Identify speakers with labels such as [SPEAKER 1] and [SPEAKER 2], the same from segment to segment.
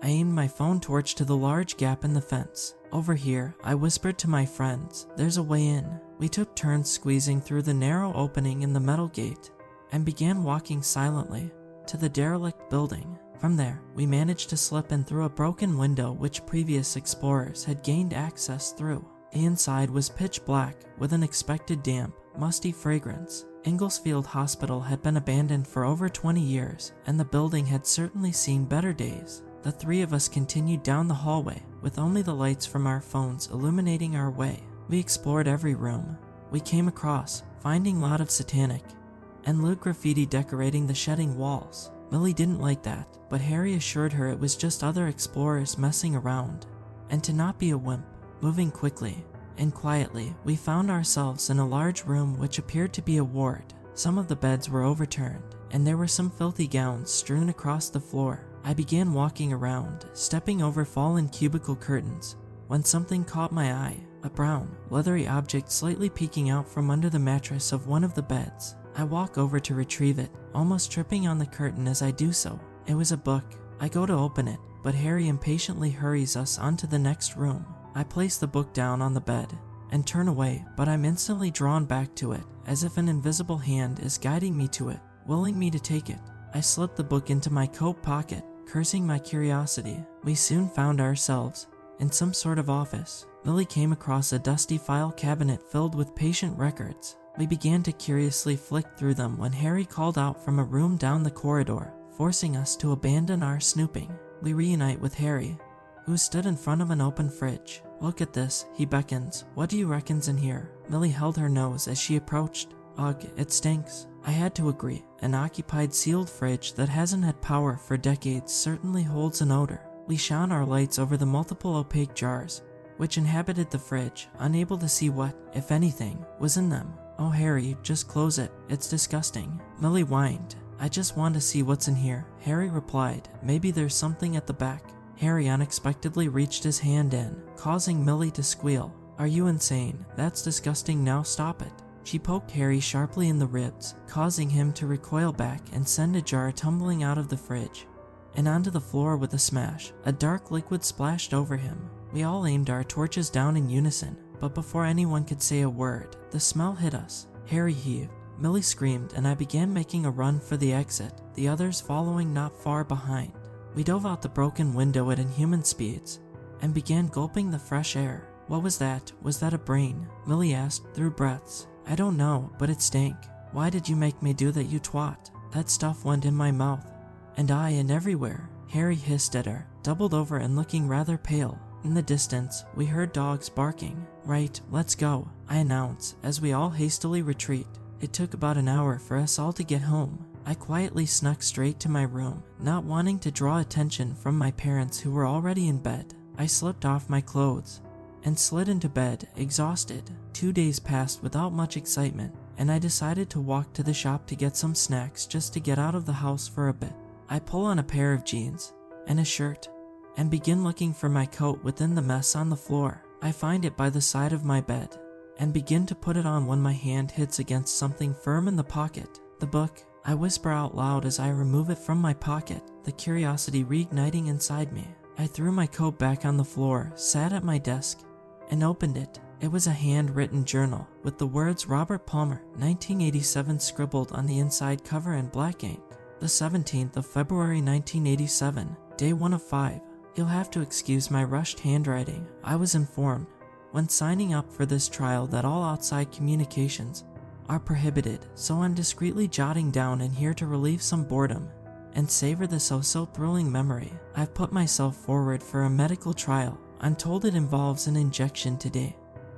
[SPEAKER 1] I aimed my phone torch to the large gap in the fence. "Over here," I whispered to my friends. "There's a way in." We took turns squeezing through the narrow opening in the metal gate and began walking silently to the derelict building. From there, we managed to slip in through a broken window which previous explorers had gained access through. The inside was pitch black with an expected damp, musty fragrance. Inglesfield Hospital had been abandoned for over 20 years, and the building had certainly seen better days. The three of us continued down the hallway, with only the lights from our phones illuminating our way. We explored every room we came across, finding a lot of satanic and lewd graffiti decorating the shedding walls. Millie didn't like that, but Harry assured her it was just other explorers messing around, and to not be a wimp. Moving quickly and quietly, we found ourselves in a large room which appeared to be a ward. Some of the beds were overturned, and there were some filthy gowns strewn across the floor. I began walking around, stepping over fallen cubicle curtains, when something caught my eye, a brown, leathery object slightly peeking out from under the mattress of one of the beds. I walk over to retrieve it, almost tripping on the curtain as I do so. It was a book. I go to open it, but Harry impatiently hurries us onto the next room. I place the book down on the bed and turn away, but I'm instantly drawn back to it, as if an invisible hand is guiding me to it, willing me to take it. I slip the book into my coat pocket, cursing my curiosity. We soon found ourselves in some sort of office. Millie came across a dusty file cabinet filled with patient records. We began to curiously flick through them when Harry called out from a room down the corridor, forcing us to abandon our snooping. We reunite with Harry, who stood in front of an open fridge. "Look at this," he beckons. "What do you reckon's in here?" Millie held her nose as she approached. "Ugh, it stinks." I had to agree. An occupied sealed fridge that hasn't had power for decades certainly holds an odor. We shone our lights over the multiple opaque jars which inhabited the fridge, unable to see what, if anything, was in them. "Oh, Harry, just close it. It's disgusting." Millie whined. "I just want to see what's in here." Harry replied, "Maybe there's something at the back." Harry unexpectedly reached his hand in, causing Millie to squeal. "Are you insane? That's disgusting, now stop it." She poked Harry sharply in the ribs, causing him to recoil back and send a jar tumbling out of the fridge and onto the floor with a smash. A dark liquid splashed over him. We all aimed our torches down in unison, but before anyone could say a word, the smell hit us. Harry heaved, Millie screamed, and I began making a run for the exit, the others following not far behind. We dove out the broken window at inhuman speeds and began gulping the fresh air. "What was that? Was that a brain?" Millie asked through breaths. "I don't know, but it stank." "Why did you make me do that, you twat?" "That stuff went in my mouth and eye and everywhere." Harry hissed at her, doubled over and looking rather pale. In the distance, we heard dogs barking. "Right, let's go," I announce as we all hastily retreat. It took about an hour for us all to get home. I quietly snuck straight to my room, not wanting to draw attention from my parents who were already in bed. I slipped off my clothes and slid into bed, exhausted. 2 days passed without much excitement, and I decided to walk to the shop to get some snacks just to get out of the house for a bit. I pull on a pair of jeans and a shirt and begin looking for my coat within the mess on the floor. I find it by the side of my bed and begin to put it on when my hand hits against something firm in the pocket. "The book," I whisper out loud as I remove it from my pocket, the curiosity reigniting inside me. I threw my coat back on the floor, sat at my desk, and opened it. It was a handwritten journal with the words Robert Palmer, 1987 scribbled on the inside cover in black ink. The 17th of February 1987, day 1 of 5. You'll have to excuse my rushed handwriting. I was informed when signing up for this trial that all outside communications are prohibited, so I'm discreetly jotting down in here to relieve some boredom and savor the so thrilling memory. I've put myself forward for a medical trial. I'm told it involves an injection today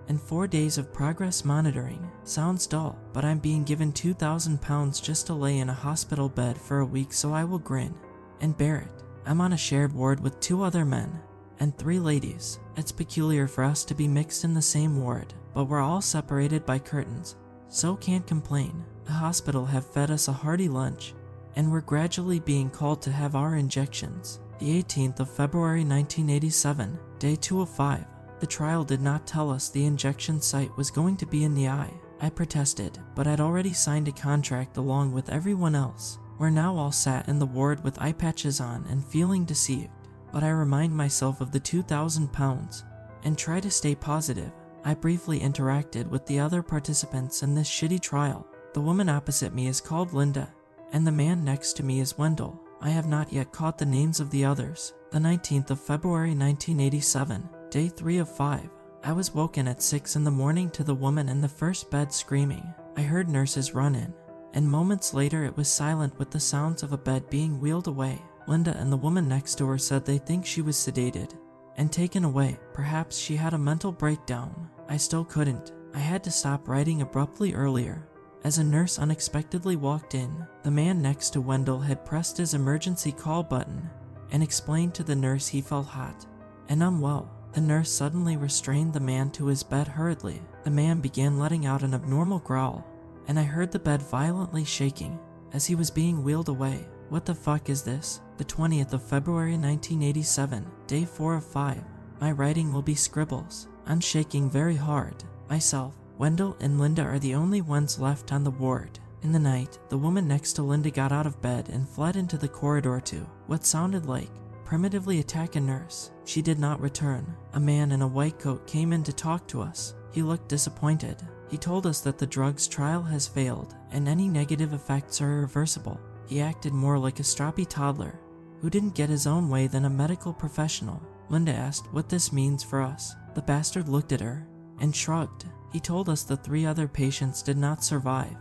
[SPEAKER 1] and 4 days of progress monitoring. Sounds dull, but I'm being given £2,000 just to lay in a hospital bed for a week, so I will grin and bear it. I'm on a shared ward with 2 other men and 3 ladies. It's peculiar for us to be mixed in the same ward, but we're all separated by curtains, so can't complain. The hospital have fed us a hearty lunch, and we're gradually being called to have our injections. The 18th of February 1987, day 2 of 5. The trial did not tell us the injection site was going to be in the eye. I protested, but I'd already signed a contract along with everyone else. We're now all sat in the ward with eye patches on and feeling deceived. but I remind myself of the 2,000 pounds and try to stay positive. I briefly interacted with the other participants in this shitty trial. The woman opposite me is called Linda, and the man next to me is Wendell. I have not yet caught the names of the others. The 19th of February 1987, day 3 of 5. I was woken at 6 in the morning to the woman in the first bed screaming. I heard nurses run in, and moments later it was silent with the sounds of a bed being wheeled away. Linda and the woman next to her said they think she was sedated and taken away. Perhaps she had a mental breakdown. I still couldn't. I had to stop writing abruptly earlier as a nurse unexpectedly walked in. The man next to Wendell had pressed his emergency call button and explained to the nurse he felt hot and unwell. The nurse suddenly restrained the man to his bed hurriedly. The man began letting out an abnormal growl, and I heard the bed violently shaking as he was being wheeled away. What the fuck is this? The 20th of February 1987, day 4 of 5. My writing will be scribbles. I'm shaking very hard. Myself, Wendell, and Linda are the only ones left on the ward. In the night, the woman next to Linda got out of bed and fled into the corridor to what sounded like primitively attack a nurse. She did not return. A man in a white coat came in to talk to us. He looked disappointed. He told us that the drugs trial has failed and any negative effects are irreversible. He acted more like a stroppy toddler who didn't get his own way than a medical professional. Linda asked what this means for us. The bastard looked at her and shrugged. He told us the 3 other patients did not survive,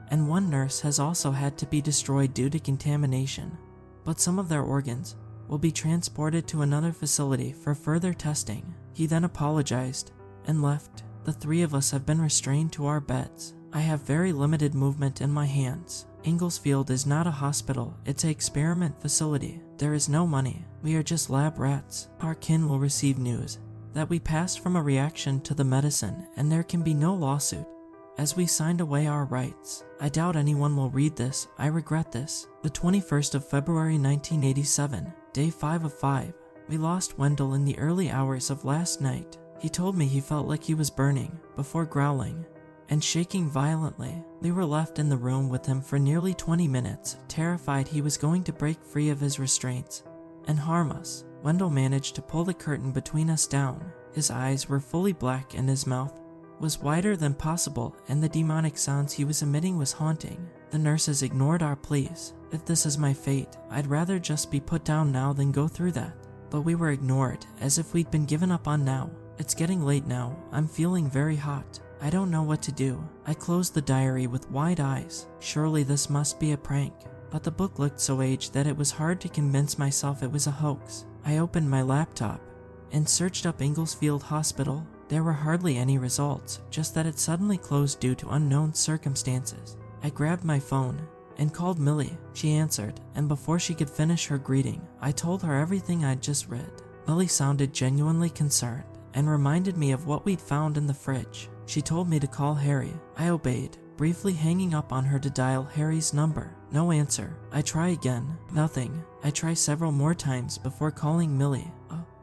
[SPEAKER 1] and 1 nurse has also had to be destroyed due to contamination, but some of their organs will be transported to another facility for further testing. He then apologized and left. The 3 of us have been restrained to our beds. I have very limited movement in my hands. Inglesfield is not a hospital, it's an experiment facility. There is no money. We are just lab rats. Our kin will receive news that we passed from a reaction to the medicine, and there can be no lawsuit, as we signed away our rights. I doubt anyone will read this. I regret this. The 21st of February 1987, day 5 of 5. We lost Wendell in the early hours of last night. He told me he felt like he was burning before growling and shaking violently. We were left in the room with him for nearly 20 minutes, terrified he was going to break free of his restraints and harm us. Wendell managed to pull the curtain between us down. His eyes were fully black and his mouth was wider than possible, and the demonic sounds he was emitting was haunting. The nurses ignored our pleas. If this is my fate, I'd rather just be put down now than go through that. But we were ignored, as if we'd been given up on now. It's getting late now. I'm feeling very hot. I don't know what to do. I closed the diary with wide eyes. Surely this must be a prank. But the book looked so aged that it was hard to convince myself it was a hoax. I opened my laptop and searched up Inglesfield Hospital. There were hardly any results, just that it suddenly closed due to unknown circumstances. I grabbed my phone and called Millie. She answered, and before she could finish her greeting, I told her everything I'd just read. Millie sounded genuinely concerned and reminded me of what we'd found in the fridge. She told me to call Harry. I obeyed, briefly hanging up on her to dial Harry's number. No answer. I try again. Nothing. I try several more times before calling Millie.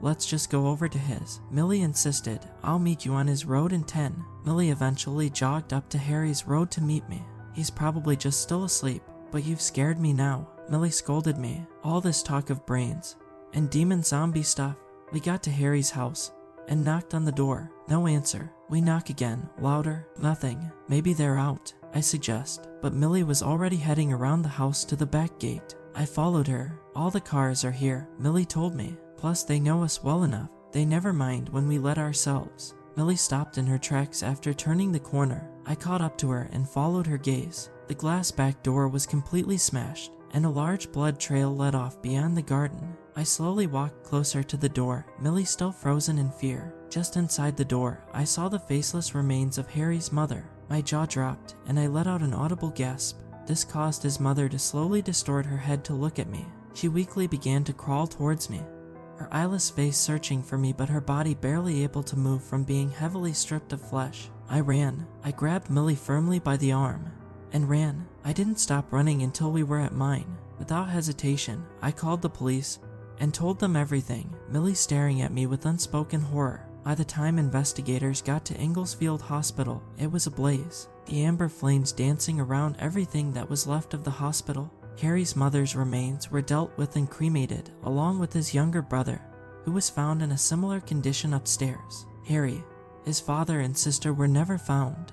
[SPEAKER 1] Let's just go over to his. Millie insisted. I'll meet you on his road in 10. Millie eventually jogged up to Harry's road to meet me. He's probably just still asleep, but you've scared me now. Millie scolded me. All this talk of brains and demon zombie stuff. We got to Harry's house and knocked on the door. No answer. We knock again, louder. Nothing. Maybe they're out, I suggest. But Millie was already heading around the house to the back gate. I followed her. All the cars are here, Millie told me. Plus they know us well enough. They never mind when we let ourselves. Millie stopped in her tracks after turning the corner. I caught up to her and followed her gaze. The glass back door was completely smashed, and a large blood trail led off beyond the garden. I slowly walked closer to the door, Millie still frozen in fear. Just inside the door, I saw the faceless remains of Harry's mother. My jaw dropped, and I let out an audible gasp. This caused his mother to slowly distort her head to look at me. She weakly began to crawl towards me, her eyeless face searching for me, but her body barely able to move from being heavily stripped of flesh. I ran. I grabbed Millie firmly by the arm and ran. I didn't stop running until we were at mine. Without hesitation, I called the police and told them everything, Millie staring at me with unspoken horror. By the time investigators got to Inglesfield Hospital, it was ablaze. The amber flames dancing around everything that was left of the hospital. Harry's mother's remains were dealt with and cremated, along with his younger brother, who was found in a similar condition upstairs. Harry, his father and sister were never found.